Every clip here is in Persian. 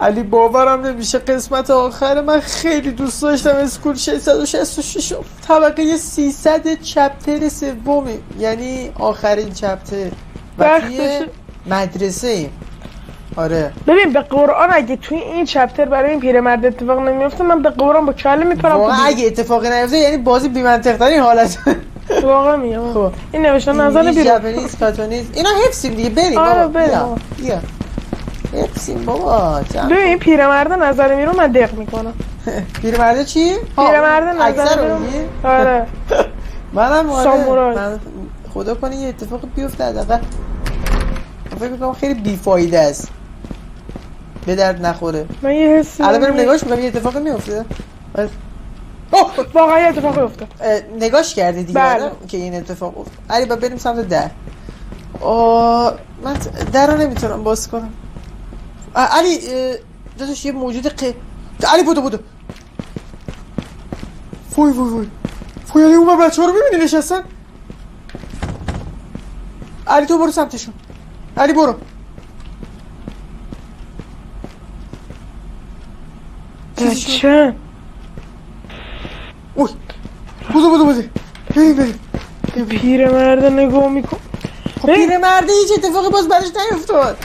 علی باورم نمیشه قسمت آخر من خیلی دوست داشتم. اسکول 666 طبقه 300 چپتر سومی، یعنی آخرین چپتر و توی مدرسه ایم. آره ببین به قرآن اگه توی این چپتر برای این پیرمرد اتفاق نمیفته من به قرآن با کله میپرم. واقعا اگه اتفاقی نیفته یعنی بازی بی منطق ترین حالت. واقعا میگم. خب این نوشته نظر بیرون ژاپنیز کاتونیز اینا حفظیم دیگه. بریم آره بابا بیا حفظیم بابا. ببین این پیرمرد نظر میرون من دق میکنم. پیرمرد چی؟ پیرمرد نظر میرون. آره منم سامورای. من خدا کنه یه اتفاق بیفته حداقل. فکر میکنم خیلی بیفایده است، به درد نخوره. من یه حسی الان بریم نگاش میکنم یه اتفاقی میفته. واقعا یه اتفاقی افتاد. نگاش کردی دیگه بله. که این اتفاق افتاد. علی با بریم سمت در. من در رو نمیتونم باز کنم. علی داداش یه موجود علی بودو فوی علی اون بچه ها رو میبینی نشستن. علی تو برو سمتشون. علی برو. بچه اوی بودو بریم پیرمرد نگاه میکن. خب پیرمرده هیچ اتفاقی باز برش نیفتاد.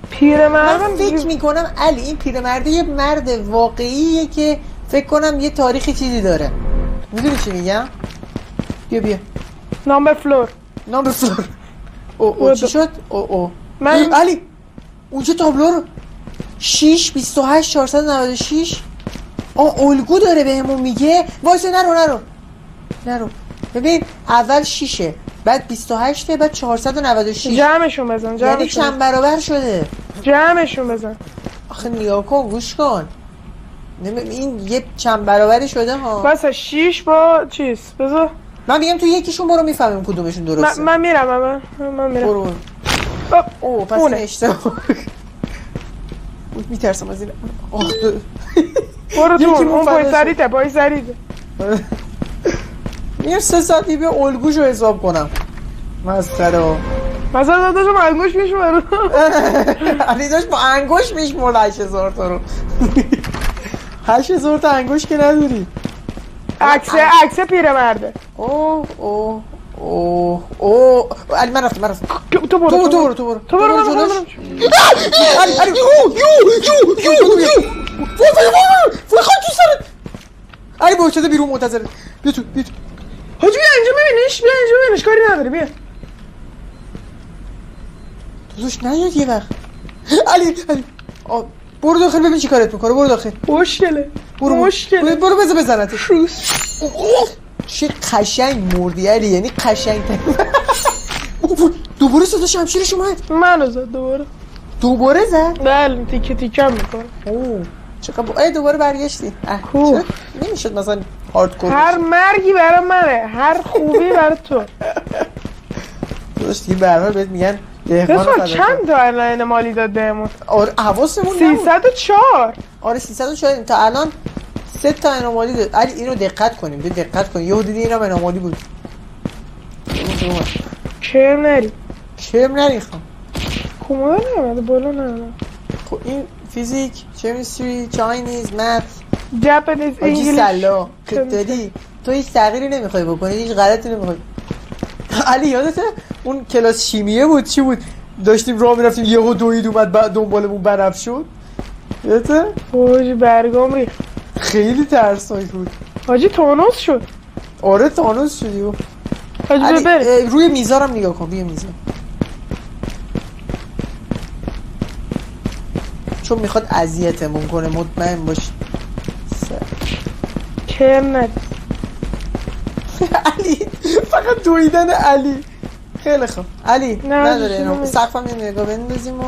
پیرمردم من فکر میکنم علی این پیرمرده یه مرد واقعیه که فکر کنم یه تاریخی چیزی داره. میدونی چی میگم؟ بیا نامبر فلور. او چی شد؟ او من علی اونجا تابلو رو 6 28 496 الگو داره بهمون میگه. وایسا نرو ببین اول 6 بعد 28 بعد 496. جمعشون بزن. یعنی چند برابر شده. جمعشون بزن. آخه نگاه کن گوش کن این یه چند برابری شده ها. بس 6 با چیز بذار من میگم تو یکیشون برو میفهمیم کدومشون درسته. من میرم برو پس این اشتباه. میترسم از این. برو تو اون پای سریته میگم 3 ساعتی بیا الگوشو حساب کنم. مسخره. مثلا داشتم انگوش میشمارم. علی داشت با انگوش میشمرد 8000 تا رو. 8000 تا انگوش که نداری. عکس پیرمرده. اوه علی من رفتم. تو برو علی فوی خاک تو سرت. علی با چه بیرون منتظره. بیا تو حاجی بیا اینجا ببینیش کاری نداره. بیا توش نیاد یه وقت. علی برو داخل ببین چی کارت میکنه. برو داخل. مشکله برو بزنتش. چه قشنگ مردی علی. یعنی قشنگ دوباره صدا شمشیرش اومد. منو زد دوباره زد. بله تیکم میکنه. چقدر دوباره برگشتی. نمیشد مثلا هاردکور. هر مرگی برای منه، هر خوبی برای تو. داشت این برنامه بهت میگن دهقان چند تا الان مالی داد بهمون؟ آره حواسمون 304. آره 304 تا الان 3 تا انامالی داد. علی اینو دقت کنیم. یهو دیدی اینم انامالی بود. چرم نری خب کمودا نمیده بالا نه. خب این فیزیک، کیمستری، چاینیز، مت، ژاپنیز، انگلیس سلا دادی. تو هیچ تغییری نمیخوای بکنی، هیچ غلطی نمیخوای. علی یادته اون کلاس شیمیه بود چی بود؟ داشتیم راه میرفتیم یهو دوید اومد بعد دنبالمون بنفش شد. یادته؟ حاجی برگام ریخت. خیلی ترسناک بود. حاجی تانوس شد. آره تانوس شدی. حاجی بریم روی میزارم نگاه کن. روی میزار چون میخواد اذیتمون کنه مطمئن باش. کرم ندی. علی فقط دویدن علی. خیلی خوب علی نداره اینو سقفم یه نگاه بندازیم و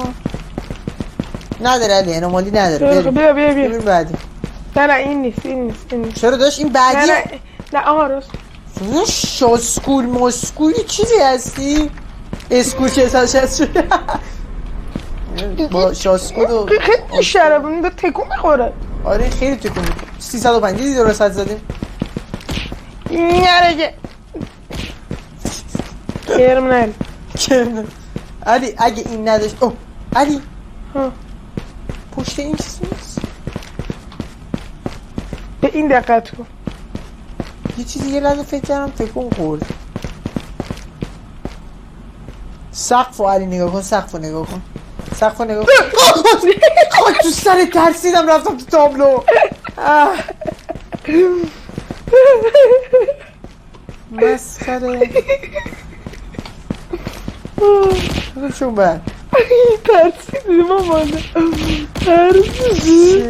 نداره علی انومالی نداره. بیا بعدی. نه این نیست. چرا داشت این بعدی؟ نه آها راست. شاسکول مسکولی چیزی هستی؟ اسکول 660 با شاسکول خیلی شرابونی دا تکون میخوره. آره خیلی تکون میخوره. 305 دیدی درست حد زدیم. نرگه کرم نری. علی اگه این نداشت علی پشت این چیزی نیست. به این دقت کن. یه چیزی یه لحظه فکر کردم تکون خورد. سقف رو علی نگاه کن، سقف رو نگاه کن، سقف رو نگاه کن. خواهد تو سر ترسیدم رفتم تو تابلو. مسخره. چون بر ترسیدی مامانه، ترسیدی.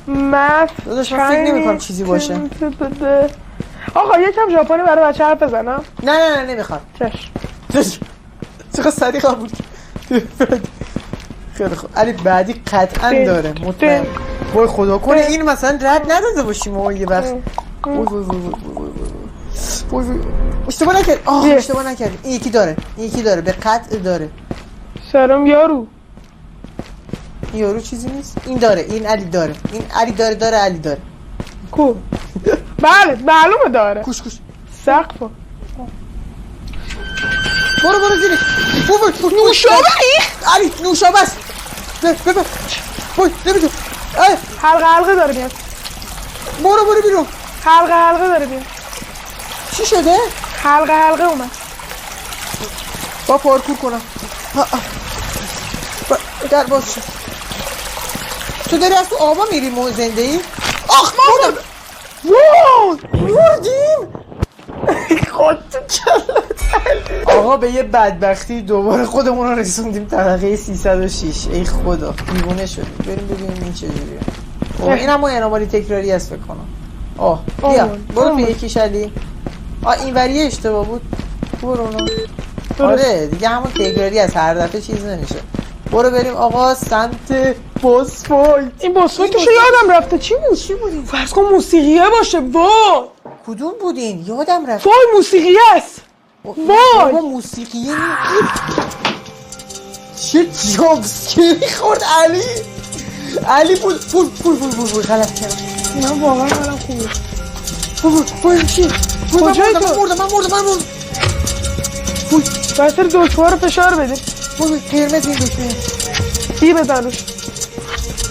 مف داداش من فکر نمی کنم چیزی باشه. آقا یکم ژاپنی برای بچه حرف بزنم. نه نمیخوام. چشم. چقدر سریع قبول. خیلی خوب علی بعدی قطعا داره مطمئن. وای خدا کنه این مثلا رد نداده باشیم ما یه وقت. وای اشتباه نکرد. اشتباه نکرد. این یکی داره به قطع داره. سلام یارو. این یارو چیزی نیست. این داره، این علی داره، این علی داره علی داره. کو بله معلومه داره. کوش سقف برو زیرش. نوشابه علی نوشابه است. ببر وای نمیدونم. حلقه داره میاد. برو بیرون. حلقه داره میاد. چی شده؟ حلقه اومد. با پارکور کنم. در باز شد. تو داری از تو آبا میری زنده ای؟ آخ مردیم. خود تو کلت. آقا به یه بدبختی دوباره خودمون رو رسوندیم طبقه 306. ای خدا دیوونه شدیم. بریم ببینیم این چجوریه. این هم انامالی تکراری است فکر کنم. بیا برو تو یکیش علی. این وریه اشتباه بود. برو آره دیگه همون تکراری از هر دفعه چیز نمیشه. برو بریم آقا سمت باس فایت. این باس فایت که یادم رفته. چی بود؟ فرض کن موسیقیه باشه. وای کدوم بودین؟ یادم رفت. وای موسیقیه است. وای موسیقیه چه جامسکری خورد علی پول غلط کردم. من واقعا حالم خوبه. پول چی؟ کجایی تو؟ من مردم. بسر دکمه رو فشار بده. قرمز این دکمه بی بزن روش.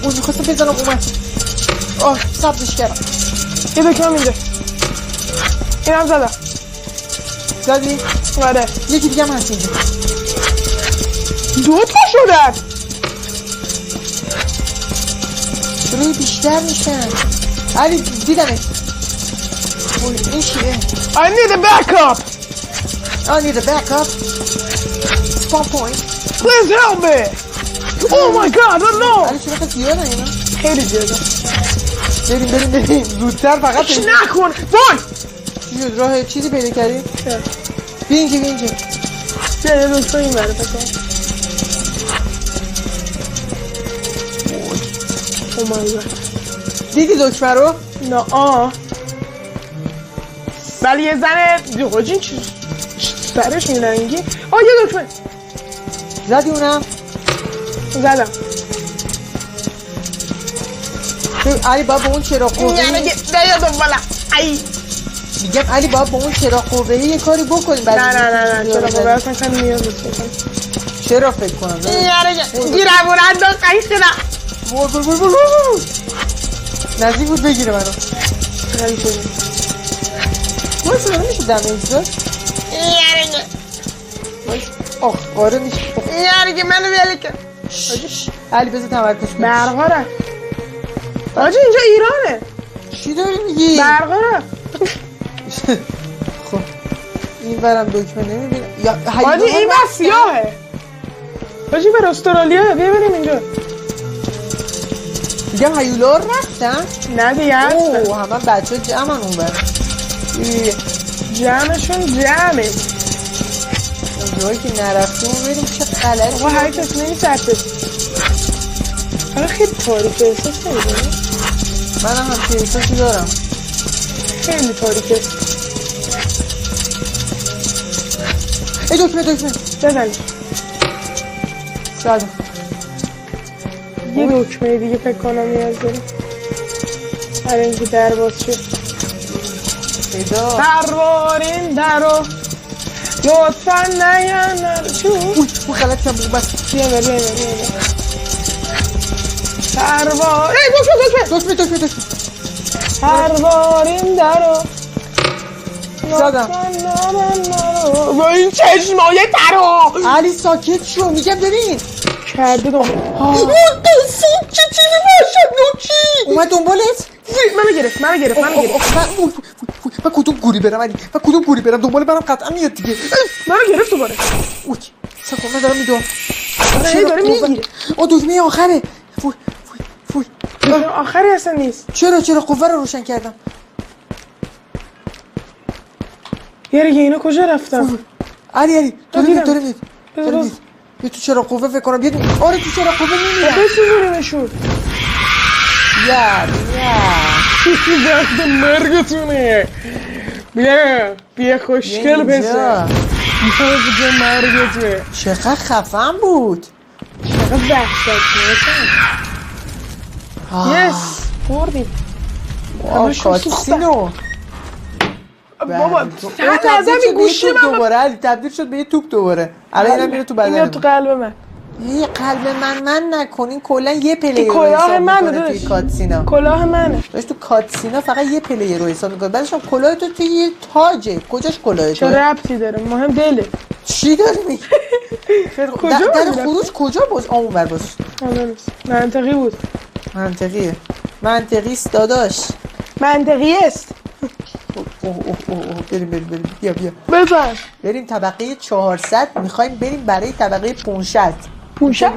میخواستم بزنم اومد. ثبتش کردم. یه دکمه اینجا. اینم زدم. زدی؟ آره. یکی دیگه هم هست اینجا. 2 تا شدن. چرا بیشتر میشن؟ علی دیدمش. این چیه؟ I need a backup. Spawn point. Please help me. Oh my god, no. علی چرا زیاده اینا؟ خیلی زیاده. بریم زودتر فقط نکن. وای چی شد؟ راه چیزی پیدا کردی؟ بیا اینجا یه دکتر این بره بکن. Oh my god. دیدی دکمه رو؟ نه ولی یه زن حاجین چی سرش این رنگی. یه دکمه زدی اونم؟ زدم. علی باید با اون چراغ قوه‌ای میگم علی باید با اون چراغ قوه‌ای یه کاری بکنیم. نه چراغ قوه‌ای اصلا کاری نیاز نیست. چرا فکر کنم گیرم انداز قیشتنم. نزدیک بود بگیره منو. خیلی شدیم واسه نمیشه دمیج داد. آره میشه. که منو بیالی که علی بذار تمرکز کنیم. برقاره آجی اینجا ایرانه. چی داری میگی؟ برقاره. خب این برم دکمه نمیبینم. آجی این بر سیاهه. آجی بر استرالیا بیا بریم اینجا. میگم هیولا رفتن؟ نه دیگه هستن. همه بچه جمعن اون بر جمعشون جمعه. اونجایی که نرفتیم بریم چه غلطی. آقا هر کس نمی‌سرده. آقا خیلی تاریکه احساس نمی‌کنی؟ من هم احساسی دارم. خیلی تاریکه. ای دکمه بزنی زدم. یه دکمه دیگه فکر کنم نیاز داریم برای اینکه در باز شد. دربارین درو لطفا نیان چون اون غلط کم بود. بس بیامه پروار دکمه پرواریم درو زدم. با این چشمای ترو علی ساکت شو میگم ببین کرده دنبال اون دستون چه چیزی باشد نوکی اومد دنبالت منو گرفت من کدوم گوری برم علی من کدوم گوری برم دنبال برم قطعا میاد دیگه منو گرفت دوباره اوی سکون من دارم میدونم داره میگیره دکمه آخره فوی آخری اصلا نیست چرا قوه رو روشن کردم یه اینا کجا رفتم علی داره دیدم. میاد بیا تو چرا قوه فکر کنم آره تو چرا قوه میمیرم بسیزونیمشون بیا وقت مرگتونه بیا خوشگل پسر بیا مرگتونه چقدر خفن بود چقدر وحشتناکه یس خوردیم کاتسینو بابا چند لحظه این گوشی من دوباره علی تبدیل شد به یه توپ دوباره الان اینم میره تو بدن میاد تو قلب من یه قلب من نکنین کلا یه پلیر رو کلاه حساب منه میکنه توی کاتسینا کلاه منه داشت تو کاتسینا فقط یه پلیر رو حساب میکنه بعدش هم کلاه تو توی یه تاجه کجاش کلاه چه تو ربطی داره مهم دله چی داری میگی کجا در بود خروج کجا باز اون بر باز منطقی بود منطقیست داداش منطقی است اوه بریم بیا بزن بریم طبقه 400 میخوایم بریم برای طبقه 500 پوشک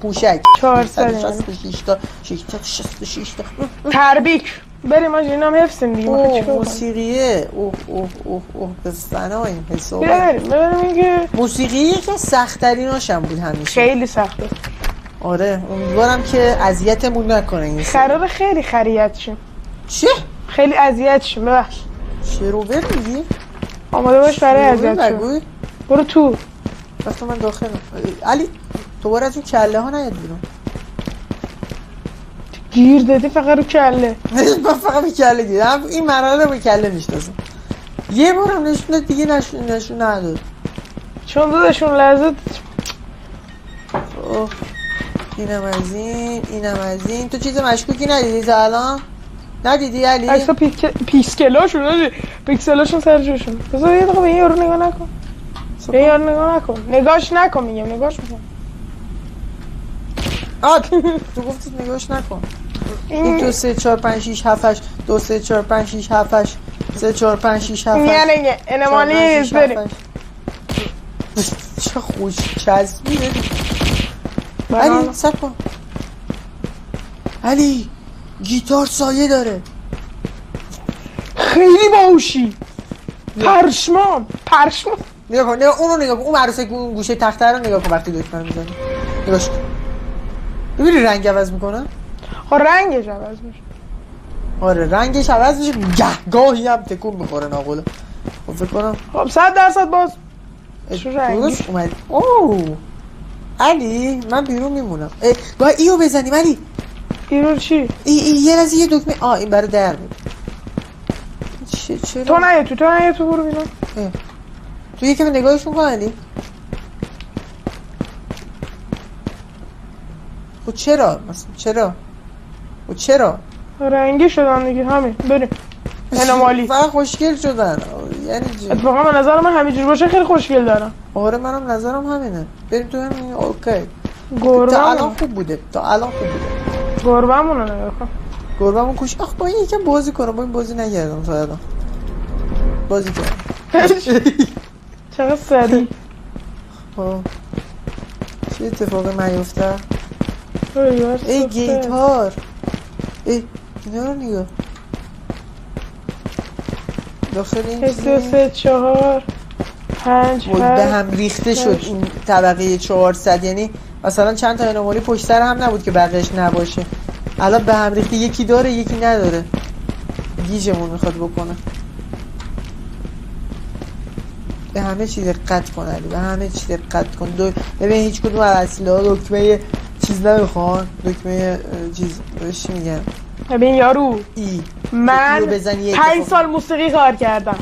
پوشک 466 تا 666 تا تربیک بریم آج اینم حفظیم دیگه موسیقیه اوه به فنا این حساب بریم اینکه موسیقی که سخت تریناش هم بود همیشه خیلی سخته آره امیدوارم که اذیتمون نکنه این قرار خیلی خریت شیم چه؟ خیلی اذیت شیم ببخش شروور میگی؟ آماده باش برای اذیت شیم برو تو رفتم من داخلم علی دوباره از اون کله ها نیاد بیرون گیر دادی فقط رو کله من فقط به کله دیدم این مرحله رو به کله میشناسم یه بارم نشون داد دیگه نشون نداد چون دادشون لحظه اینم از این تو چیز مشکوکی ندیدی تا الان؟ ندیدی علی؟ اکسا پیکسلاشون ندیدی پیکسلاشون سر جوشون بذار یه دقیقه به این یارو نگاه نکن به این یارو نگاه نکن نگاش نکن میگم نگاش میکن تو گفتی نگاش نکن این 2 3 4 5 6 7 8 2 3 4 5 6 7 8 3 4 5 6 7 8 میانه انمالی نیست بریم چه خوش چسبیده علی سب کن علی گیتار سایه داره خیلی باوشی پرشمان نگاه کن اونو نگاه کن اون عروسه اون گوشه تخته رو نگاه کن وقتی دکمه میزنه نگاش کن ببینی رنگ عوض میکنه رنگش عوض میشه آره رنگش عوض میشه گاهی هم تکون میخوره ناقوله خب فکر کنم خب 100% باز شو رنگی درست اومد اوه علی من بیرون میمونم باید ایو بزنیم علی ایرو چی؟ یه لحظه یه دکمه این برای در بود چرا؟ تو نه تو برو بیرون تو یکم نگاهشون کن علی خب چرا؟ رنگی شدن دیگه همین بریم انمالی فقط خوشگل شدن یعنی اتفاقا من نظر من همینجور باشه خیلی خوشگل دارم آره منم نظرم همینه بریم تو همین اوکی گربه تا الان خوب بوده گربه‌مون رو نگاه کن گربه‌مون کوش با این یکم بازی کنم با این بازی نکردم تا الان بازی کردم چقدر سریع چه اتفاقی میفته ای گیتار اینا رو نگاه داخل این 3 4 5 به هم ریخته شد این طبقه 400 یعنی مثلا چند تا انومالی پشت سر هم نبود که بقیه‌اش نباشه الان به هم ریخته یکی داره یکی نداره گیجمون میخواد بکنه به همه چی دقت کن علی به همه چی دقت کن ببین هیچ کدوم از اصلا دکمه چیز نمیخوان دکمه چیز چی میگم ببین یارو من 5 سال موسیقی کار کردم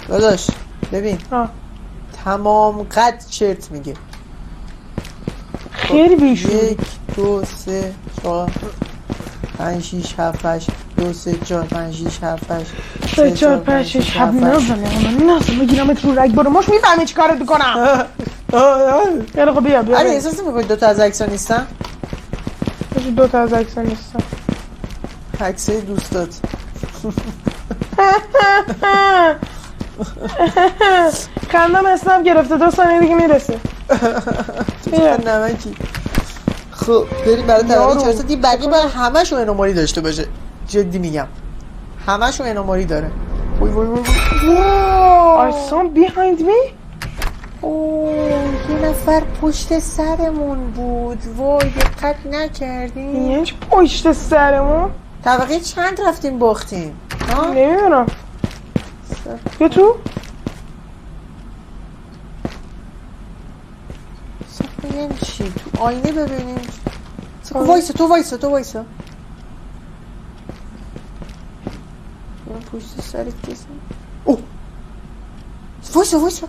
داداش ببین تمام قد چرت میگه خیلی بیشون 1 2 3 5 6 7 8 2 3 4 5 6 7 8 3 4 5 6 7 من ناس میگیرمت رو رگ برو ماش میفهمی چی کارت میکنم. یعنی خب بیا علی احساس میکنی دوتا از عکس‌ها نیستن؟ دوتا از عکس‌ها نیستن. عکسای دوستات. خندم اسنپ گرفته 2 ثانیه دیگه میرسه. تو نمکی. خب بریم برای تولد 400 این بقیه باید همه‌شون انوماری داشته باشه. جدی میگم همه‌شون انوماری داره. وای وای وای I saw behind me. یه نفر پشت سرمون بود. وای دقت نکردیم. یعنی چی پشت سرمون؟ طبقه چند رفتیم باختیم؟ نمیدونم. بیا تو. یعنی چی؟ تو آینه ببینیم. تو وایسا من پشت سرت کسی اوه وایسا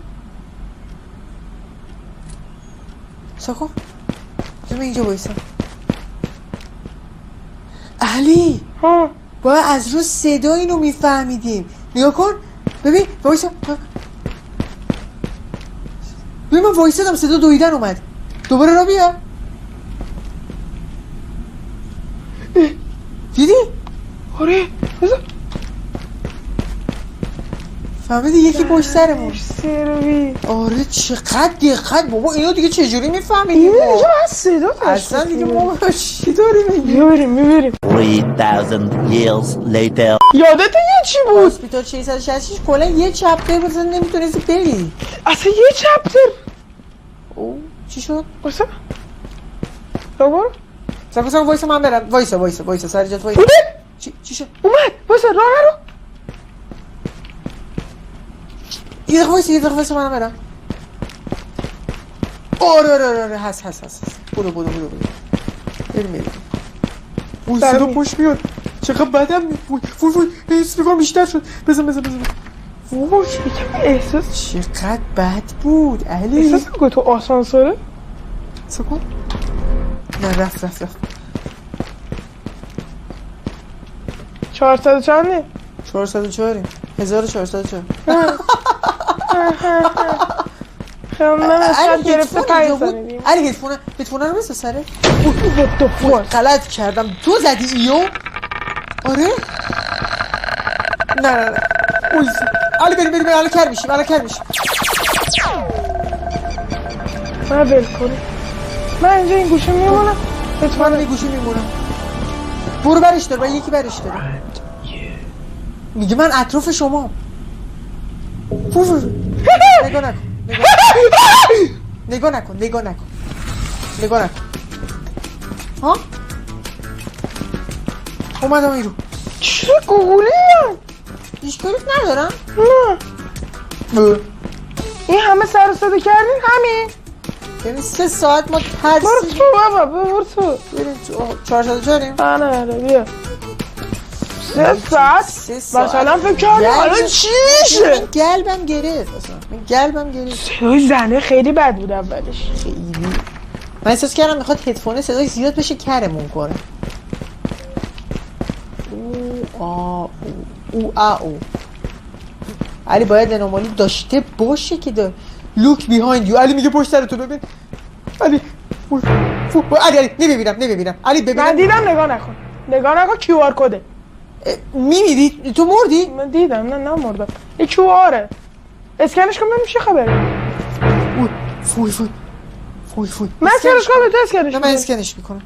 ساکن تو اینجا وایسا علی باید از رو صدا اینو میفهمیدیم. نگاه کن ببین وایسا ببین من وایسادم صدا دویدن اومد دوباره را بیا دیدی؟ آره بذار فهمیدی یکی پشت سرمون. سروی آره چقدر دقت بابا اینو دیگه چجوری میفهمیدی؟ اینو دیگه از صدا اصلا دیگه ما چی داری میگی؟ میبریم 3000 years later. یادت یه چی بود؟ هاسپیتال 666 کلا یه چپتر بود نمیتونستی بری. اصلا یه چپتر. او چی شد؟ وایسا دوباره ساکن وایسا من برم. وایسا سر جات وایسا. چی شد؟ اومد وایسا راه نرو. یه دقیقه وایسا من برم. آره هست برو بریم اون صدا پشت میاد چقدر بدم وای اسپیکر بیشتر شد بزن وای چه احساس چقدر بد بود علی. احساس میکنی تو آسانسوره؟ سکون نه رفت 400 چنده؟ 404 1404 خیلی اسنپ گرفته 5 ثانیه. علی هدفونه رو بسه سره. what the fuck غلط کردم تو زدی ایو. آره نه علی بریم الان کر میشیم من بل کنم من اینجا این گوشه میمونم. من این گوشه میمونم. برو برش دار من یکی برش دارم میگه من اطراف شما. نگاه نکن ها اومدم ایرو. چه گوگولی هم هیچ کاریت ندارم. نه این همه سر و صدا کردین همین یعنی 3 ساعت ما برو تو بابا برو تو بریم تو 404 نه بیا 3 ساعت مثلا فکر کردم الان چی میشه؟ قلبم گرفت صدای زنه خیلی بد بود اولش. خیلی من احساس کردم میخواد هدفونه صداش زیاد بشه کرمون کنه. او علی باید انومالی داشته باشه که داره. look behind you علی میگه پشت سر تو ببین. علی نمیبینم علی ببینم. من دیدم نگاه نکن کیو آر کده. میمیری تو مردی؟ من دیدم نه مردم. این کیو آره اسکنش کن ببینیم چه خبره. وای من اسکنش کنم تو اسکنش نه من اسکنش میکنم.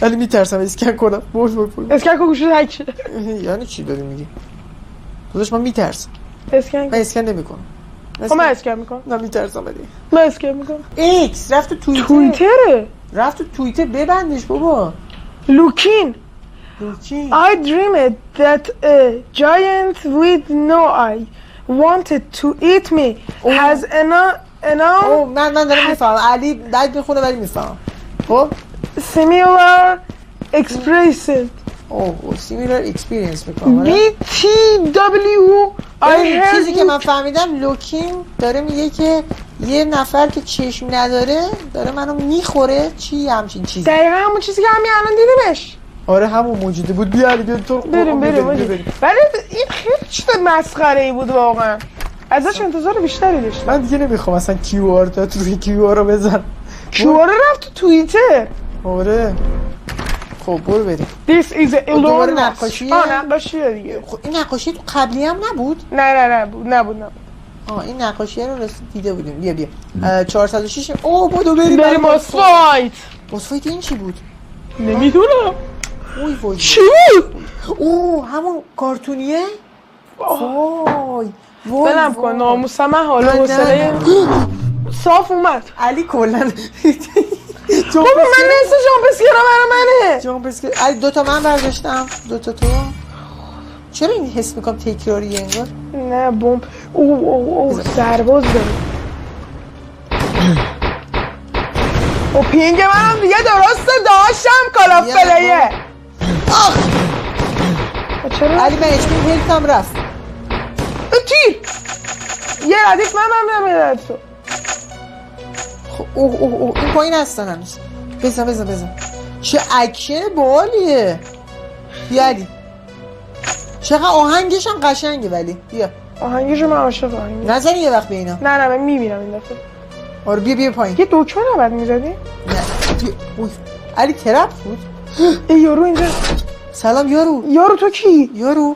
علی میترسم اسکن کنم. وای اسکن کن گوشت هک شده. یعنی چی داری میگی؟ داداش من میترسم. من اسکن نمیکنم. من اسکن میکنم. نه میترسم ولی من اسکن میکنم. ایکس رفت تو توییتر ببندش بابا. لوکین I dreamed that a giant with no eye wanted to eat me has من دارم میفهم علی بعد میخونه ولی میفهم. خب similar expression similar experience میکنم. BTW I heard چیزی که من فهمیدم لوکین داره میگه که یه نفر که چشم نداره داره منو میخوره. چی همچین چیزی؟ دقیقا همون چیزی که همین الان دیدیمش. آره همون موجوده بود. بیا علی بیا تو بریم ولی این خیلی چیز مسخره ای بود واقعا. ازش انتظار بیشتری داشتم. من دیگه نمیخوام اصلا کیو آر تا روی کیو آر رو بزن. کیو آر رفت تو توییتر. آره خب برو بریم. This is a دوباره نقاشیه. نقاشیه دیگه. خب این نقاشی تو قبلی هم نبود؟ نه نبود. این نقاشی رو دیده بودیم. بیا 406. اوه بودو بریم اسفایت. اسفایت این چی بود؟ نمیدونم. وای چی بود؟ اوه همون کارتونیه؟ وای بلم کن ناموسم حالا حوصله صاف اومد. علی کلا بابا من نصف جامپسکیرا برای منه. جامپسکیر علی دوتا من برداشتم. دوتا تو چرا این حس میکنم تکراریه انگار؟ نه بمب. اوه سرباز داره. و پینگ منم دیگه درسته داشتم کالاف پلیه. چرا؟ علی من اچپیم هیلتم رفت. تیر یه ردیف من نمیداد تو. اوه این پایین هستن هنوز. بزن چه اکشن بالیه. بیا علی چقدر آهنگش هم قشنگه. ولی بیا آهنگش من عاشق آهنگی. نزنی یه وقت به اینا. نه من میبینم این دفعه. آره بیا پایین. یه دکمه نباید میزدی؟ نه علی ترپ بود. ای یارو اینجا. سلام یارو تو کی؟ یارو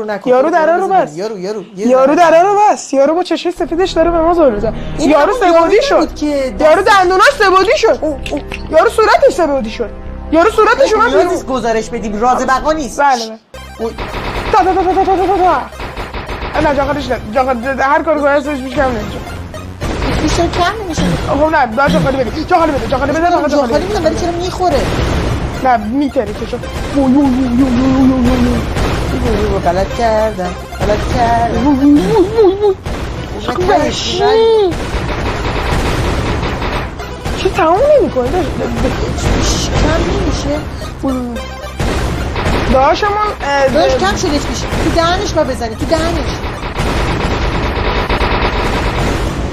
نکن. یارو دره رو بس. یارو دره رو بس. یارو با چشم سفیدش داره به ما زل میزنه. یارو سه‌بعدی شد. یارو دندوناش سه‌بعدی شد. یارو صورتش سه‌بعدی شد. یارو صورتش اومد بیرون. گزارش بدیم راز بقا نیست. بله تا انا جاقدش هر کار گذاشتش میشم نمیشه. بیشتر کم نمیشه. خب نه باشه خالی بده. جا خالی بده. ولی چرا میخوره؟ نه میتره که چون غلط کردم. چه تمام نمیکنه کم نمیشه. داشت کم شدش میشه. تو دهنش با بزنی. تو دهنش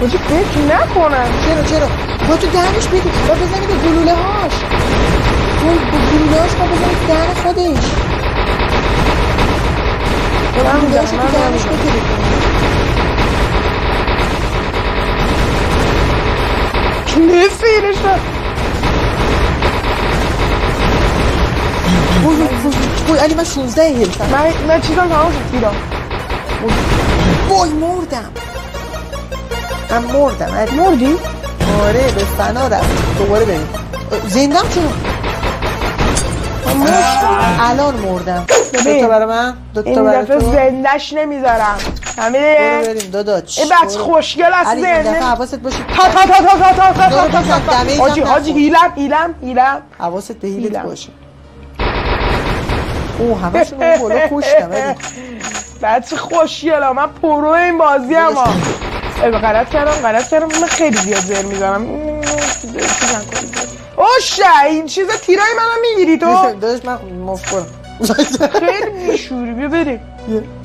بچه فکر نکنم. چرا با تو دهنش بگی با بزنی به گلوله هاش. با گلوله هاش با بزنی تو دهن خودش. گلوله هاش تو دهنش بگیری. نفیرش وای علی من 16 هیلتم. من چیزم تمام شد تیرم. وای مردم علی. مردی؟ آره به فنا رفت. دوباره بریم. زندم چرا؟ الان مردم. دوتا برای من دوتا برای تو. این دفعه زندش نمیذارم. برو بریم داداش. این بچه خوشگل است. علی این دفعه حواست باشه. تا حاجی هیلم حواست به هیلت باشه. اوه همشون اون بالا کشتم. بچه خوشگل من پرو این بازی هم غلط کردم. من خیلی زیاد زر میزنم. اوشه این چیزا تیرای منو میگیری تو. داداش من مفکرم خیلی میشوری. بیا بریم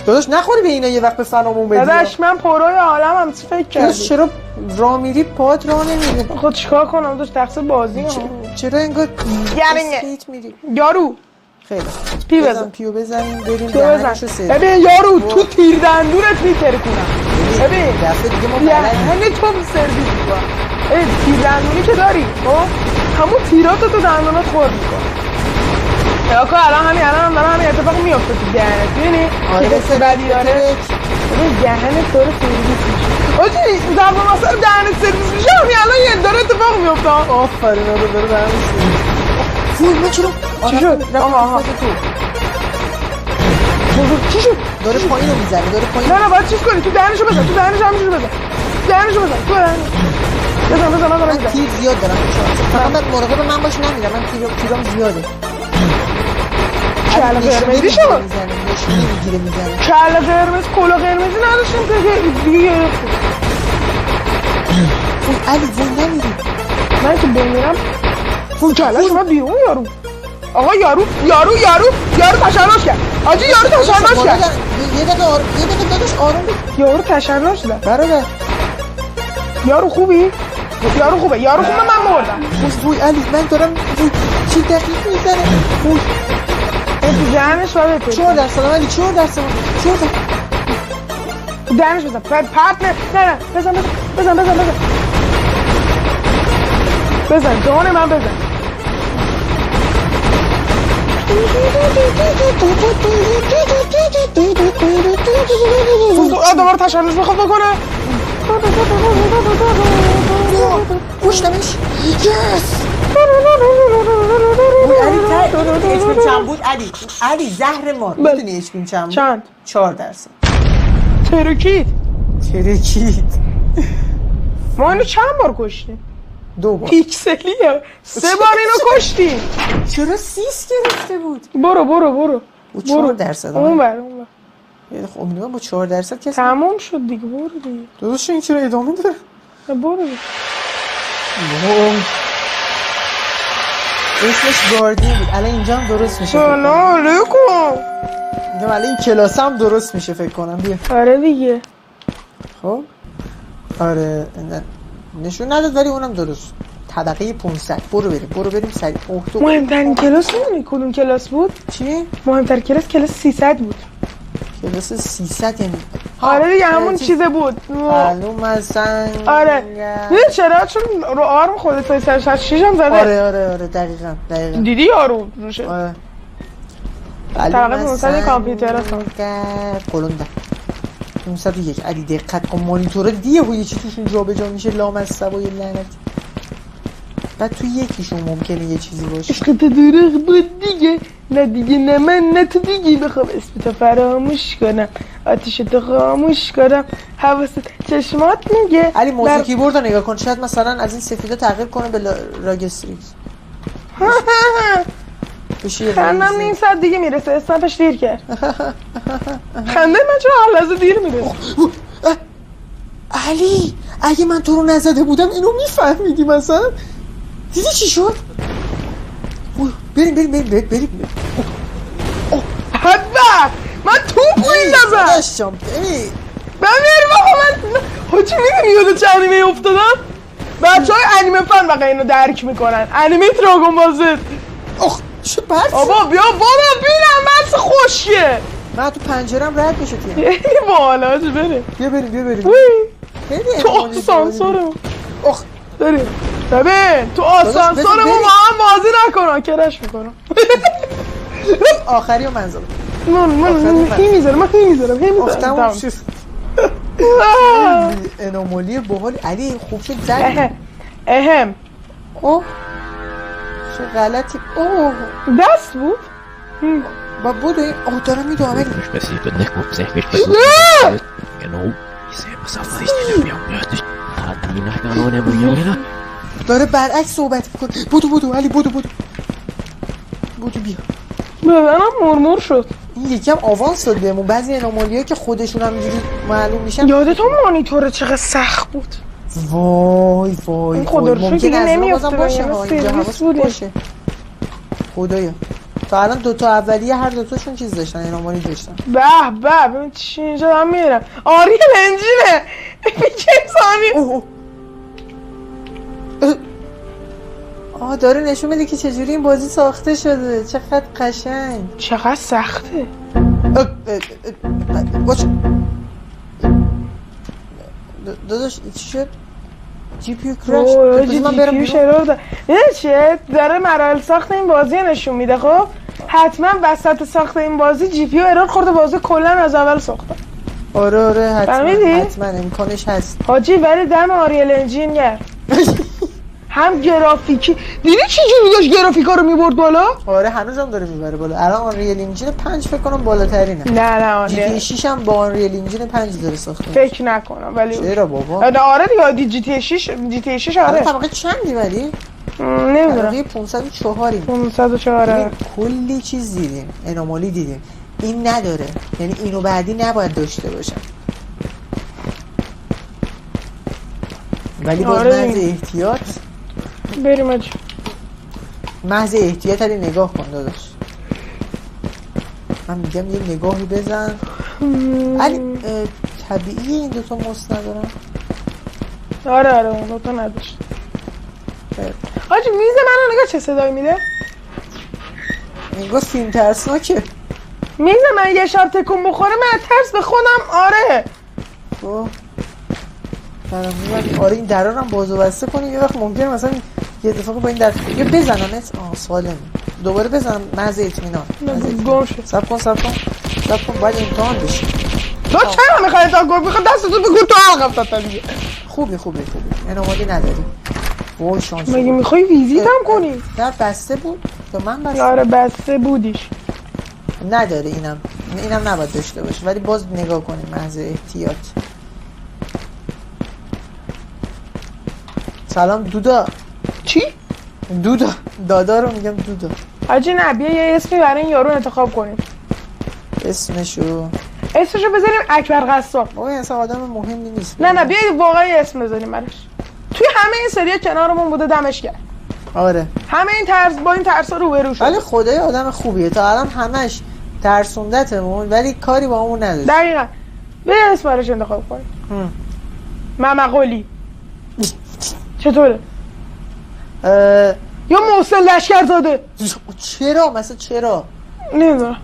داداش نخوری به اینا یه وقت به فنامون بدی. داداش من پروی عالمم چی فکر کردی؟ داداش چرا راه میری پات راه نمیره؟ خود چیکار کنم داداش تقصیر بازی هم. چرا انگار اسکیت میری؟ یارو خیلی پیو بزنیم بریم دهنشو سر. ببین یارو تو تیر دندونت میترکونم. ببین دفعه دیگه ما یعنی تو سرویس میکنم. تیر دندونی که داری همون تیراتو تو دندونات خورد میکن. نگاه الان همین اتفاق میفته تو دهنت. ببینی آره که بدی داره. ببین دهنت داره سرویس میشه. آجی زبان مثلا دهنت سرویس میشه همین الان یه داره اتفاق میفته. آفرین آره داره دهنت سرویس. فول من چرا؟ چی شد؟ چی شد؟ داره پایین رو میزنه. نه باید چیز کنی. تو دهنشو بزن. همینجوری بزن. تو بزن. من تیر زیاد دارم. فقط باید مراقب من باش نمیرم. من تیرام زیاده. کله قرمزی شد. میزنه. کله قرمز کلا قرمزی نداشتیم که دیگه گرفتیم. علی وای نمیری. من که بمیرم کله شما بیرون یارو. آقا یارو تشنج کرد. آجی یارو تشنج کرد. یه دقیقه داداش آروم بود. یارو تشنج کرد. برادر یارو خوبی؟ یارو خوبه من مردم. وای علی من دارم چی دقیق میزنه. وای تو دهنش باید بپید 4 درصد علی 4 درصد دهنش بزن پرت نه بزن دهان من بزن. دوباره تشنج میخواد بکنه. پشتمش یس. علی اسمم چند بود علی زهر مار میدونی اسمم چند بود؟ چند؟ 4 درصد ترکید ما اینو چند بار کشتیم؟ 2 بار پیکسلیه 3 بار اینو کشتیم. چرا 6 گرفته بود؟ برو 4 درصد اون بر خب امیدوارم با 4 درصد کسی تموم شد دیگه. برو دیگه داداش این چرا ادامه داره؟ برو اسمش گاردین بود. الان اینجا هم درست میشه. سلام علیکم. میگم الان این کلاس هم درست میشه فکر کنم. بیا آره دیگه. خب آره نشون نداد ولی اونم درست. طبقه 500 برو بریم سریع. مهمترین کلاس نمیدونی کدوم کلاس بود؟ چی؟ مهمترین کلاس 300 بود. کلاس 300 یعنی آره دیگه همون چیزه بود. معلوم مثلا آره میدونی چرا؟ چون رو آرم خودت 366 هم زده. آره دقیقاً دیدی یارو روشه. آره طبقه 500 کامپیوتر هستم قلنده 501. علی دقت کن مانیتورا دیدی یه چی توشون جابجا میشه لامصبای لعنتی. بعد تو یکیشون ممکنه یه چیزی باشه. عشق تو دروغ بود دیگه. نه دیگه نه من نه تو دیگه. بخوام اسمتو فراموش کنم آتیشتو خاموش کنم حواست چشمات میگه. علی موزیک کیبورد رو نگاه کن شاید مثلا از این سفیده تغییر کنه به راگ استریت. خندم نیم ساعت دیگه میرسه. اسنپش دیر کرد. خنده من چرا هر لحظه دیر میرسه؟ علی اگه من تو رو نزده بودم اینو میفهمیدی مثلا؟ دیدی چی شد؟ بریم حبه من توپ میندازم. داشتم ببین بابا من حاجی میدونی یاد چه انیمه افتادم؟ بچه های انیمه فن بقیه اینو درک میکنن. انیمه دراگون بال زد. چه برسی؟ بابا بیا برو بینم بس خوشیه. من تو پنجرم رد بشه تیم. یعنی بالا هاجی بریم. بیا بریم تو آسانسورمون بریم. ببین تو آسانسورمون با هم بازی نکنم کرش میکنم. آخری و منظرم من هی میذارم افتم انومالی باحال. علی خوب شد زدی. اهم چه غلطی. دست بود با بودو این دارم میدو عملی داره برعکس صحبت میکنه. بودو علی بودو بیا. بدنم مرمور شد. این یکم آوانس داد بهمون. بعضی انومالی ها که خودشون هم اینجوری معلوم میشن. یادتون مانیتور چقدر سخت بود؟ وای خدا رو شکر دیگه نمیافته باشه اینجا حواس باشه. خدایا تا الان دوتا اولیه هر دوتاشون چیز داشتن انومالی داشتن. به ببین چی اینجا دارم میرم. آریل انجینه ثانی. داره نشون میده که چجوری این بازی ساخته شده. چقدر قشنگ چقدر سخته. داداش چی شد؟ جی پی کراش. جی پی شروع داره. چه داره مراحل ساخت این بازی نشون میده. خب حتما وسط ساخت این بازی جی پی ارور خورده. بازی کلا از اول ساخته. آره حتما امکانش هست حاجی. ولی دم آریل انجین گرد. هم گرافیکی دیدی چی جوری داشت گرافیکا رو میبرد بالا؟ آره هنوزم داره میبره بالا. الان آنریل انجین 5 فکر کنم بالاترینه. نه جی تی 6 هم با آنریل انجین 5 داره ساخته. فکر نکنم ولی چرا بابا؟ آره دیگه جی تی 6 آره. طبقه چندی ولی؟ نمیدونم. طبقه 504 504 کلی چیز دیدیم. انومالی دیدیم. این نداره. یعنی اینو بعدی نباید داشته باشن. ولی باز محض احتیاط بریم اجا. محض احتیاط علی نگاه کن داداش. من میگم یه نگاهی بزن. علی طبیعیه این دوتا مست ندارن. آره اون دوتا نداشت. حاجی میز منو نگاه چه صدایی میده. انگار فیلم ترسناکه. میز من یه شب تکون بخوره من ترس به خودم. آره خب آره این درا رو هم باز و بسته کنی، یه وقت ممکنه مثلا یه اتفاقی با این در یا بزنمت. سالم دوباره بزنم محض اطمینان. گم شد. صبر کن باید امتحان بشه. تو چرا میخوای تا گل میخوای دستتو بگو تو عقب تا دیگه. خوبی انامالی نداری. وای شانس. مگه میخوای ویزیت هم کنی؟ نه بسته بود یا من بسته؟ آره بسته بودیش. نداره اینم نباید داشته باشه، ولی باز نگاه کنیم محض احتیاط. سلام دودا. چی؟ دودا دادا رو میگم دودا. حاجی نه بیا یه اسمی برای این یارو انتخاب کنیم. اسمشو بذاریم اکبر قصاب. بابا این اصلا آدم مهمی نیست. نه بیا واقعا اسم بذاریم براش. توی همه این سری‌ها کنارمون بوده دمش کرد. آره همه این با این ترسا روبرو شد. ولی خدای آدم خوبیه، تا الان همش ترسوندتمون ولی کاری با همون نداشت. دقیقاً. بیا اسم براش انتخاب کنیم. ممقلی. چطوره؟ یا محسن لشکرزاده. چرا؟ مثلا چرا؟ نمیدونم.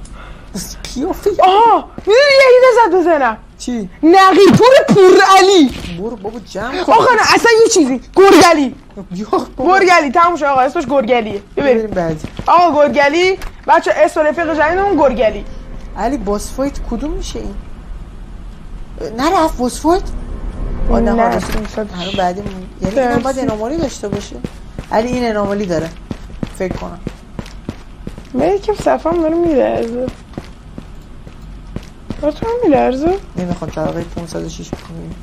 قیافه آها میدونی یه ایده زد بزنم. چی؟ نقیپور پورعلی. برو بابا جمع کن. آقا نه اصلا یه چیزی گرگلی تموم شد آقا اسمش گرگلیه. ببینیم بعد. آقا گرگلی بچه اسم رفیق جدیدمون گرگلی. علی باس فایت کدوم میشه این؟ نرفت باس فایت؟ نه بعدی یعنی اینم باید انامالی داشته باشه. علی این انامالی داره فکر کنم. من یکم صفم داره میلرزه. تو هم میلرزه؟ نمیخوام طبقه 506 بکنیم.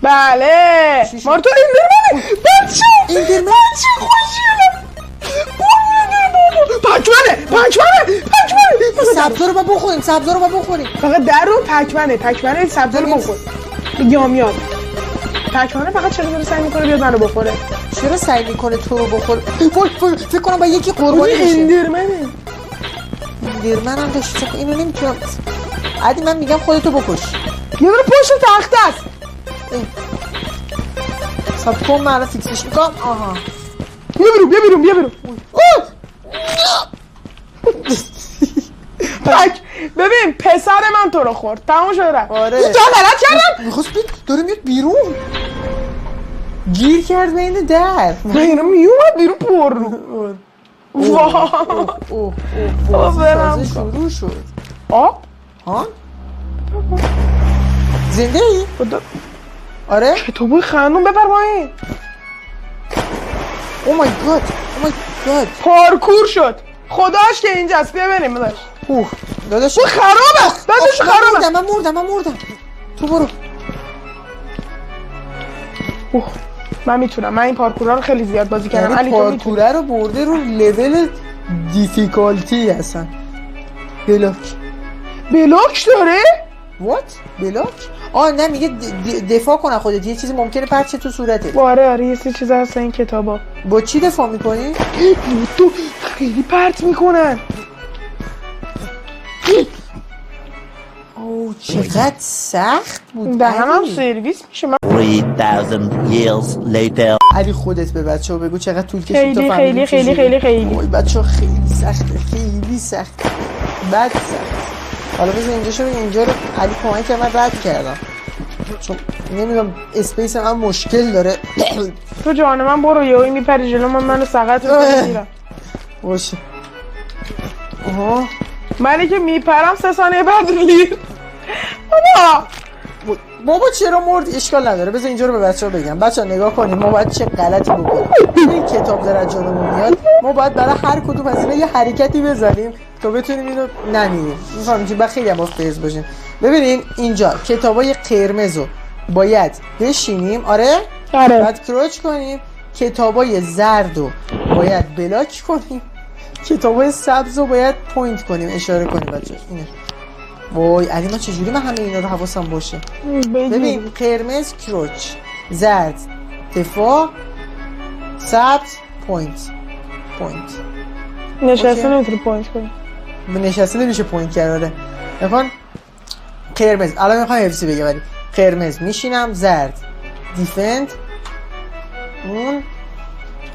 بله مارتو ایندرمنه. ایندرمن بچه خوشیلم. پکمنه سبزا رو با بخوریم. فقط در رو پکمنه سبزا رو بخور. میاد پکمنه فقط چرا داره سعی میکنه بیاد منو بخوره. چرا سعی میکنه تو رو بخوره؟ فکر کنم با یکی قربانی بشه. ایندرمن هم داشت. اینو نمیتونم. عادی من میگم خودتو بکش. یه برو پشت تخت است. سب کن من الان فیکسش میکنم. آها بیا برو ببین پسر من تو رو خورد تموم شد رفت. آره تو غلط کردم. میخواست داره میاد بیرون. گیر کرد بین در. اینو میومد بیرون پر رو. بازی شروع شد. ها زنده ای؟ آره کتابوی خندون ببر پایین. او مای گاد پارکور شد. خداش که اینجاست. بیا بریم داداش خرابه. من مردم. تو برو. من میتونم. من این پارکورا رو خیلی زیاد بازی کردم. علی پارکوره رو برده رو لول دیفیکالتی هستن. بلاک داره؟ وات؟ بلاک؟ نه میگه دفاع کنه خودت. یه چیزی ممکنه پرچه تو صورتت. آره یه چیز هست این کتابا. با چی دفاع میکنی؟ تو خیلی پرت میکنن. چقدر سخت بود. دهنم سرویس میشه. 3000 years later. علی خودت به بچه‌ها بگو چقدر طول کشید تا فهمیدی. خیلی وای بچه‌ها خیلی سخته. بد سخت. حالا بذار اینجا رو علی کمک که من رد کردم چون نمیدونم اسپیس من مشکل داره. تو جان من برو یهویی میپری جلو منو سقط میکنی. باشه. منی که میپرم 3 ثانیه بعد لیر. بابا چرا مرد؟ اشکال نداره. بذار اینجا رو به بچه‌ها بگم. بچه‌ها نگاه کنیم ما باید چه غلطی بکنیم. این کتاب داره جلومون میاد. ما باید برای هر کدوم از اینا یه حرکتی بزنیم تا بتونیم اینو نمیریم. می‌فهمید که خیلی هم فیز باشیم. ببینین اینجا کتابای قرمزو باید بشینیم. آره. بعد کروچ کنیم. کتابای زردو باید بلاک کنیم. کتابای سبزو باید پوینت کنیم، اشاره کنیم بچه‌ها. اینه. وای علی ما چجوری من همه اینا رو حواسم باشه؟ ببین قرمز کروچ، زرد دفاع، سبز پوینت. نشسته نمیتونی پوینت کنی. نشسته نمیشه پوینت کرده. نکن قرمز الان میخوام حفظی بگم ولی قرمز میشینم، زرد دیفند اون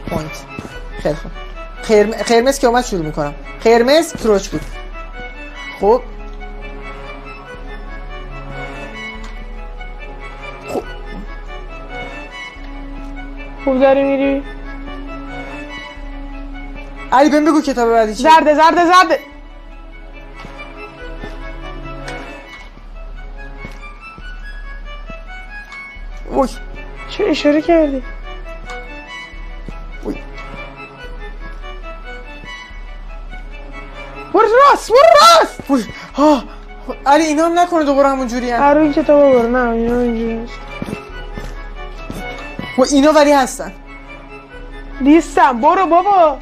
پوینت. خیلی خوب. قرمز که اومد شروع میکنم. قرمز کروچ بود. خب خوب داری میری؟ علی بهم بگو کتاب بعدی چیه؟ زرده اوی چه اشاره کردی؟ اوی برو راست اوی ها علی اینا هم نکنه دوباره همون جوری هم. این کتابا برو. نه اینا اینجوری نیست. و اینا ولی هستن. نیستم. برو بابا.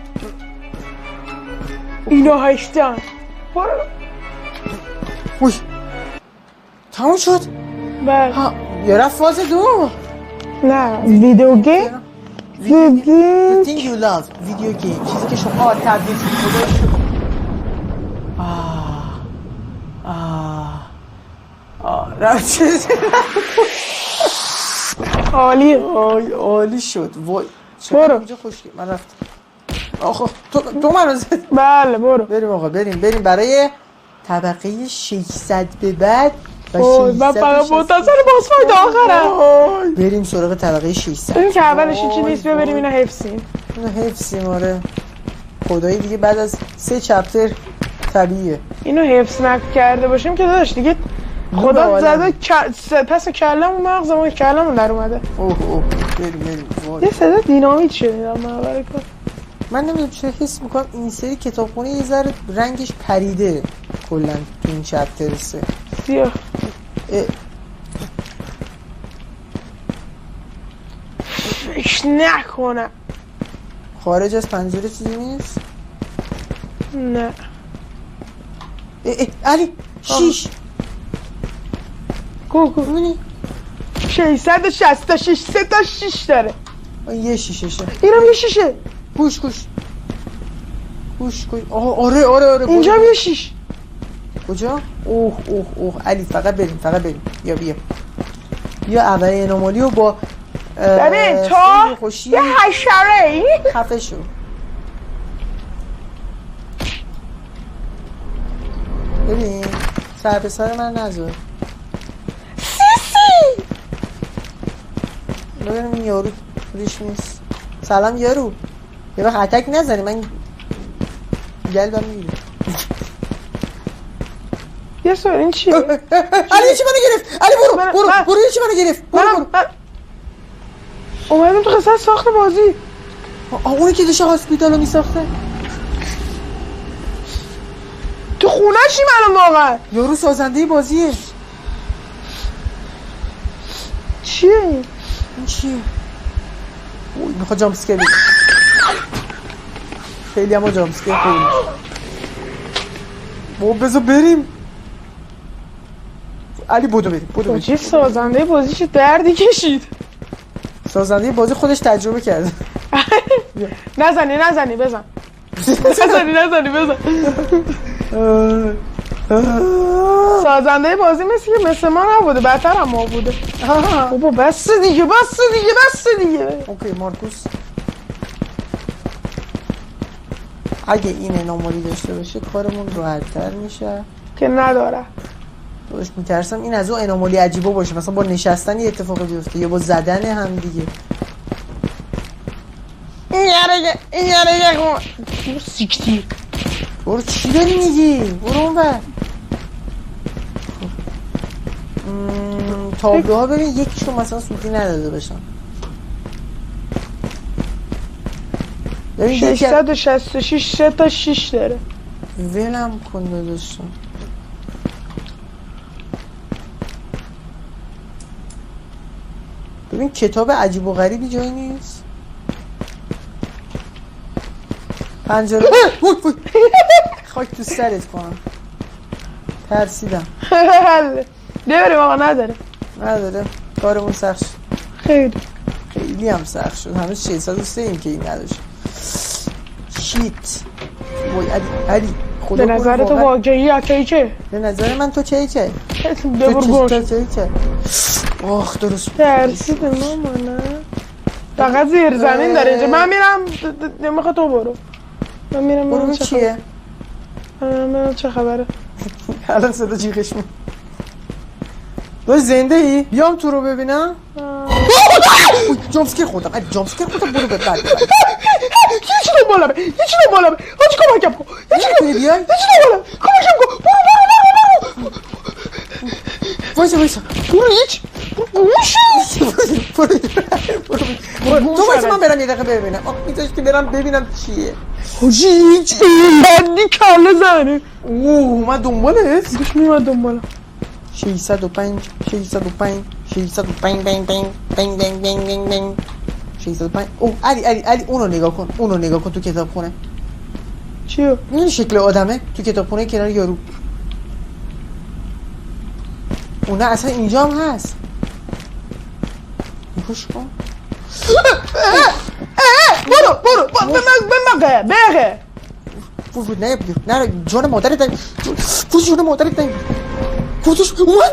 اینا هشتن. برو. اوی تموم شد. بله. ها یا رفت فاز 2. نه ویدیو گیم. The thing you love ویدیو گیم، چیزی که شما تبدیل شد. رفت عالیه. عالی شد. وای برو. اینجا خوشگل. من رفتم. آخه تو منو زد. بله برو. بریم آقا بریم برای طبقه 600 به بعد و من فقط منتظر باس فایت آخرم. بریم سراغ طبقه 600. این که اولش چی نیست. ببریم اینا حفظیم. اینو حفظیم. آره خدایی دیگه بعد از 3 چپتر طبیعیه اینو حفظ نکرده باشیم که داداش دیگه خدا زده پس کلمون مغزمون کلمون در اومده. اوه بریم یه صدا دینامیت شنیدم من برای کار. من نمیدونم چرا حس میکنم این سری کتابخونه یه ذره رنگش پریده کلا تو این چپتر 3 سیاه. فکر نکنم خارج از پنجره چیزی نیست. نه علی 6 ببینی 666 3 تا 6 داره. یه شیششه. اینم یه شیشه. گوش آره اینجا هم یه شیش. کجا؟ اوه علی فقط بریم یا اول انومالی و با ببین تا یه حشره خفه شو. ببین سر به سر من نذار. سیسی ببینم این یارو ریش نیست. سلام یارو یه وقت اتک نزنی من گلبم میگیره. یه سوال این چیه؟ علی چی منو گرفت. علی برو چی منو گرفت. برو اومدم تو قصه ساخت بازی. اونی که داشته هاسپیتالو میساخته تو خونه چی منو واقعا یارو سازنده بازیه. چیه این چیه؟ میخواد جامپسکر بگه. خیلی همه جامپسکر خیلی بذار بریم. علی بودو بریم. چه سازنده بازی چه دردی کشید. سازنده بازی خودش تجربه کرده. نزنی بزن. سازنده بازی مثل ما نبوده، بدتر هم ما بوده. بابا بس دیگه. اوکی مارکوس اگه این انومالی داشته باشه کارمون راحت‌تر میشه که نداره. داشت میترسم این از اون انومالی عجیبا باشه، مثلا با نشستن یه اتفاقی بیفته یا با زدن هم دیگه. این یاره سیکتی. برو چی داری میگی؟ برو اون بر تابلوها ببین یکیشون مثلا سوتی نداده باشن. ببین 666 3 تا 6 داره. ولم کن داداشم. ببین کتاب عجیب و غریبی جایی نیست. پنجره خاک تو سرت کنم. ترسیدم. نبریم آقا. نداره کارمون سخت شد. خیلی هم سخت شد. هنوز 603 ایم که این نداشت. شیت وای علی خدا به نظر تو واقعی یا که به نظر من تو چه ببر گوش چه آخ درست ترسید ماما. فقط زیر زمین داره اینجا. من میرم میخوای تو برو. من میرم برو چیه؟ من چه خبره؟ الان صدا جیغش میاد. تو زنده ای؟ بیام تو رو ببینم؟ جامسکر خودم برو به بعد یکی دنبالمه حاجی کمکم کن بیای؟ یکی دنبالمه کمکم کن برو وایسا برو هیچ تو وایسا من برم یه دقیقه ببینم میذاشتی برم ببینم چیه حاجی هیچ بندی کله زنه اوه من دنبالت گوش میمد دنبالم 605 605 اوه علی اونو نگاه کن تو کتاب خونه چیو؟ این شکل آدمه تو کتاب خونه کنار یارو اونه اصلا اینجا هم هست نگوش کن برو بگه فوت نه جون مادرت نگیر جون مادرت نگیر فوتش اومد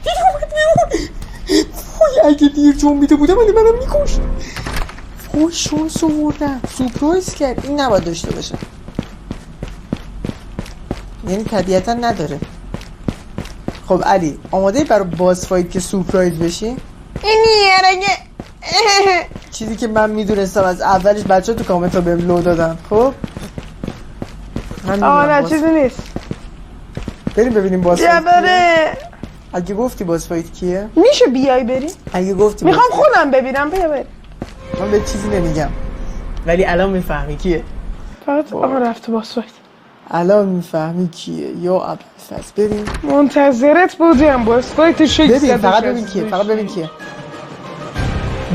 بیرون وای اگه دیر جون میده بودم منم میکشت وای شانس آوردم سورپرایز کرد این نباید داشته باشه یعنی طبیعتا نداره خب علی آماده برای باز فایت که سورپرایز بشی؟ اینیه چیزی که من میدونستم از اولش بچه تو کامنت ها بهم لو دادن خب نه چیزی نیست بریم ببینیم باز فایت بره اگه گفتی باز فایت کیه میشه بیای بریم اگه گفتی میخوام خودم ببینم بیا بریم من به چیزی نمیگم ولی الان میفهمی کیه فقط رفت باز فایت الان میفهمی کیه یا ابوالفضل بریم منتظرت بودیم باز فایت ببین فقط ببین کیه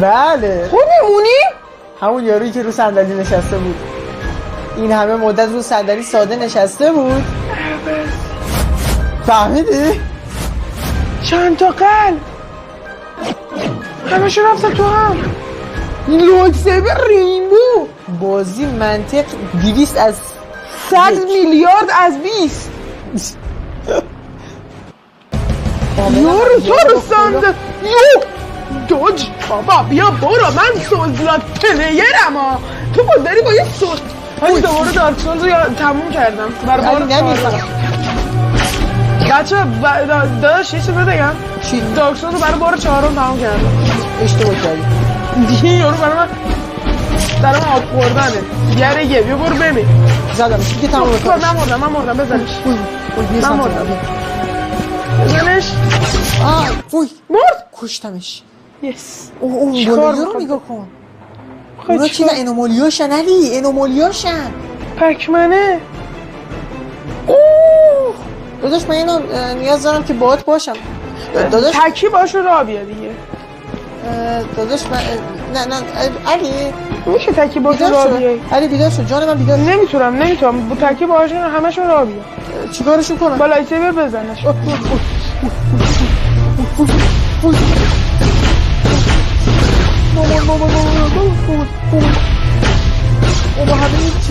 بله خودمونی همون یارویی که رو صندلی نشسته بود این همه مدت رو صندلی ساده نشسته بود فهمیدی؟ چند تا قلب همه شو رفتن تو هم لوکسبه ریمبو بازی منطق 200 از 100 میلیارد از 20 یارو تو رو سانده دوج بابا بیا برو من سوزلات پلیرم ها تو با داری با یه سوز هایی دوباره دارک سولز رو تموم کردم برای بار بچه داداش یه چیز بگم دارک سولز رو برای بار 4 تموم کردم اشتباه کردی دیگه یارو برای من در من آب خوردنه بیا برو ببین زدم دیگه تمام کردم من مردم بزنش من مردم بزنش وای مرد کشتمش یس اون گلایه رو نگاه کن اونا چی نه انومالیاشن علی انومالیاشن پکمنه داداش من اینو نیاز دارم که باهات باشم داداش تکی باشو را بیا دیگه داداش من نه علی میشه تکی باشو را بیای علی بیدار شو جان من بیدار نمیتونم با تکی باشو همشو را بیا چیکارشون کنم با لایتسیبر بزنش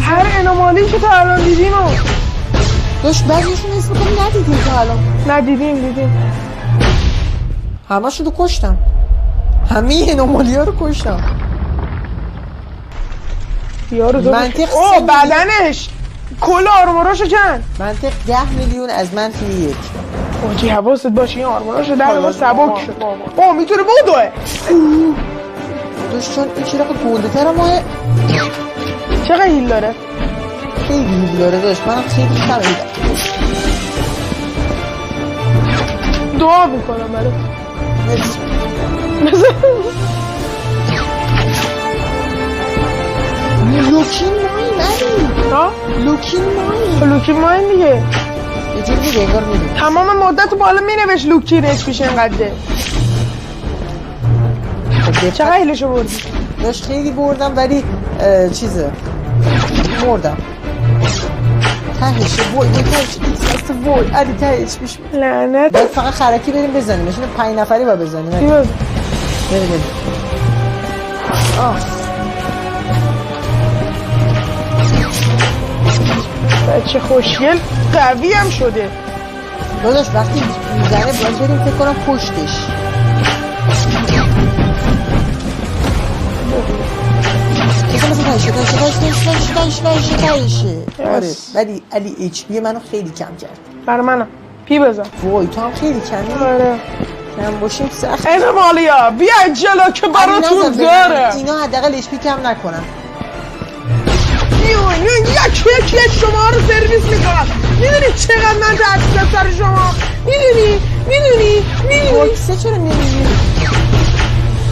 هر انومالی که تا الان دیدیم داشت بعضیشون اسم کنم ندیدیم تا الان ندیدیم همه شو کشتم همه انومالی ها رو کشتم منطق بدنش کل آرموراشو کن منطق 10 میلیون از من توی یک اوکی حواست باشه این آرموراشو در ما سبک شد میتونه بودوه دوست چون این چرا گنده تر ماه چقدر هیل داره؟ خیلی هیل داره داشت منم خیلی کم هیل دعا میکنم برات لوکین ماین علی لوکین ماین دیگه یه جور دیگه انگار میدونی تمام مدت بالا مینوش لوکین اسمش اینقدره چقدر هیلشو بردی؟ داشت خیلی بردم ولی چیزه مردم تهشه وای وای علی تهش بیش لعنت باید فقط خرکی بریم بزنیم مشین 5 نفری باید بزنیم بریم بچه خوشگل قوی هم شده. داداش وقتی میزنه باید بریم فکر کنم پشتش. آره ولی علی اچ پی منو خیلی کم کرد. برای منم پی بزن. وای تو هم خیلی کمی. آره کم باشیم سخت. این مالیا بیا جلو که براتون داره. اینا حداقل اچ پی کم نکنن. یکی شما رو سرویس میکنم. میدونی چقدر من دست سر شما. میدونی باکسه چرا نمیدونی؟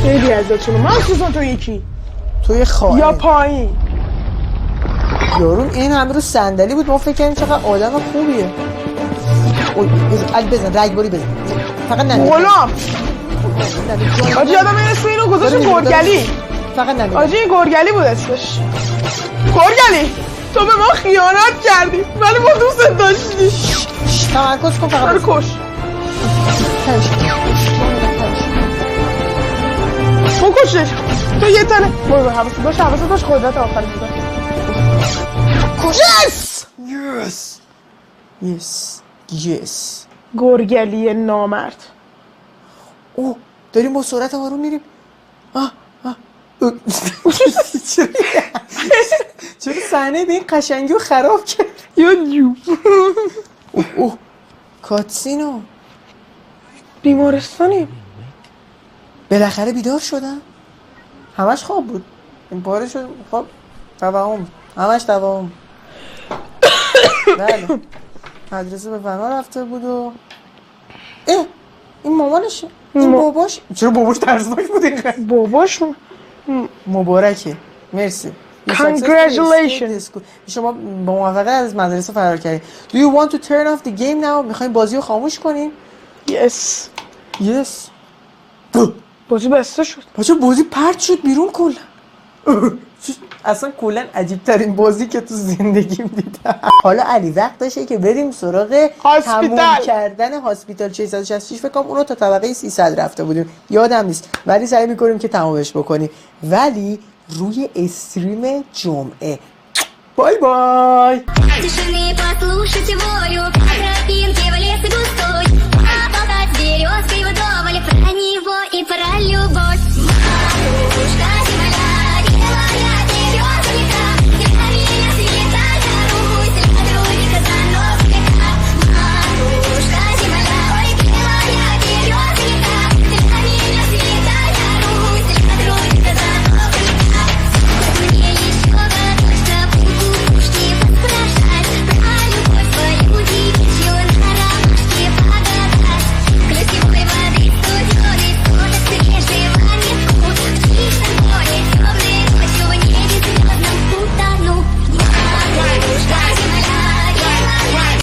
خیلی ازتونه مخصوصا تو یکی توی خواهی یا پایین. یارون این همه رو صندلی بود ما فکر کردیم چقدر آدم خوبیه. علی بزن رگباری بزن فقط نده غلام آجی آدم اسم اینو گذاشت گرگلی. فقط نده آجی این گرگلی بود اسمش. گرگلی تو به ما خیانت کردی ولی ما دوست داشتی. تمرکز کن فقط کش بکشش تو یه تنه برو حواست باش خودت آخری بودن کش. یس گرگلی نامرد. اوه داریم با سرعت آروم میریم. چرا صحنه به این قشنگی رو خراب کرد؟ اوه کاتسینو بیمارستانی. بالاخره بیدار شدم. همش خواب بود این پاره شد. خب همش توهم. بله مدرسه به فنا رفته بود و این مامانشه این باباش. چرا باباش ترسناک بود اینقدر؟ باباش مبارکه مرسی. Congratulations. شما با موفقیت از مدرسه فرار کردید. Do you want to turn off the game now؟ میخوایم بازی رو خاموش کنیم؟ Yes. بازی بسته شد. بچه بازی پرت شد بیرون کلا. اصلا کلا عجیب ترین بازی که تو زندگیم دیدم. حالا علی وقت داشته که بریم سراغ تموم کردن هاسپیتال 666. فکر کنم اونو تا طبقه 300 رفته بودیم یادم نیست ولی سعی میکنیم که تمامش بکنیم ولی روی استریم جمعه. بای بای.